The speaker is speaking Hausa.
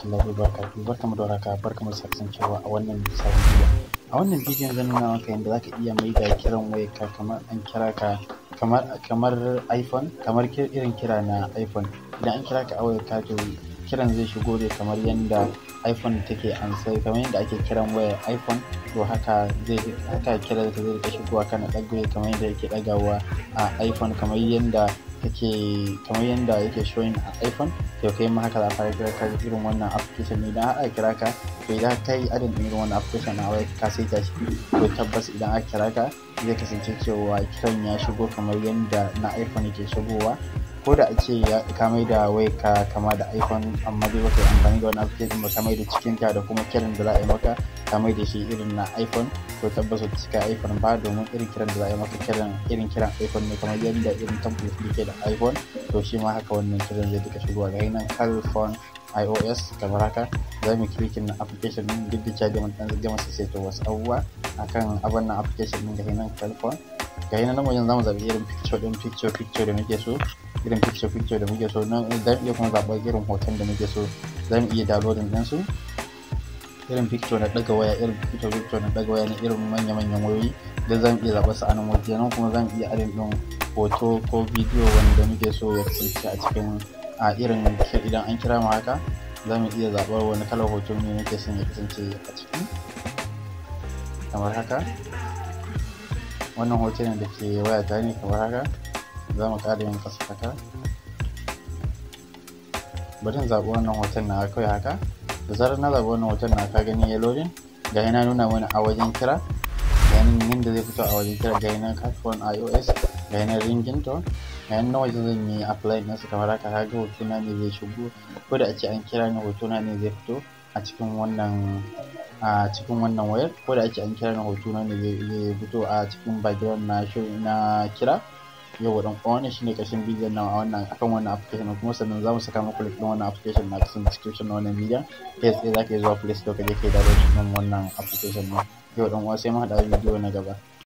warahmatullahi wabarakatuh. Barkamu da warhaka, barkamu da kasancewa a wannan sabon bidiyo. A wannan bidiyon zan nuna maka yadda zaka iya maida kiran wayarka kamar an kira ka kamar iPhone, kamar irin kira na iPhone. Idan an kira ka a wayarka to kiran zai shigo ne kamar yadda iPhone take ansa, kamar yadda ake kiran wayar iPhone to haka kiran ta zai shigowa kana ɗagawa kamar yadda yake ɗagawa a iPhone, kamar yadda yake showing a iPhone. To kai ma haka za ka kira ka irin wannan application. Idan aka kira ka to idan ka yi adin irin wannan application a wayar ka saita shi, to tabbas idan aka kira ka zai kasance cewa kiran ya shigo kamar yadda na iPhone yake shigowa. Ko da ake ka mai da wayar ka kama da iPhone amma dai baka yi amfani da wani application ba, ka mai da cikin ka da kuma kiran da za a yi maka ka mai da shi irin na iPhone, to tabbas ba cika iPhone ba, domin irin kiran da za a yi maka irin kiran iPhone ne, kamar yadda irin template yake da iPhone to shi ma haka wannan kiran zai duka shigowa. Ga nan call phone iOS kamar haka, za mu clicking na application din duk da cewa mun dan gama sai to wasu abubuwa akan abin nan application din. Ga nan call phone, ga nan wajen zamu zabi irin picture da muke so, irin picture da muke so nan zan iya kuma zaɓar irin hoton da muke so. Za mu iya downloading din su, irin picture na daga waya, irin picture na daga waya ne irin manyan wayoyi da zan iya zaɓar su a nan waje. Nan kuma zan iya adin din hoto ko bidiyo wanda muke so ya kasance a cikin irin idan an kira mu haka za mu iya zaɓar wani kalar hoto ne muke son ya kasance a ciki kamar haka. Wannan hoton da ke waya ta ne kamar haka, za mu ƙara yin ƙasa haka. Bari in zaɓi wannan hoton na kawai haka. Da zarar na zaɓi wannan hoton na ka gani ya loading, ga yana nuna mana a wajen kira, ga yadda zai fito a wajen kira. Ga yana phone iOS, ga yana ringing tone, ga yana wajen zan yi apply nasu kamar haka. Kaga hotona ne zai shigo, ko da a ce an kira ni hotona ne zai fito a cikin wannan wayar, ko da ake an kira ni hotona ne zai fito a cikin background na kira. Yau dan wannan shine ƙarshen bidiyon nan akan wannan application, kuma sannan zamu saka muku link din wannan application na cikin description na wannan bidiyon. Kai tsaye zaka yi zuwa Play Store ka je kai download din wannan application ne. Yau dan uwa sai mu haɗa bidiyo na gaba.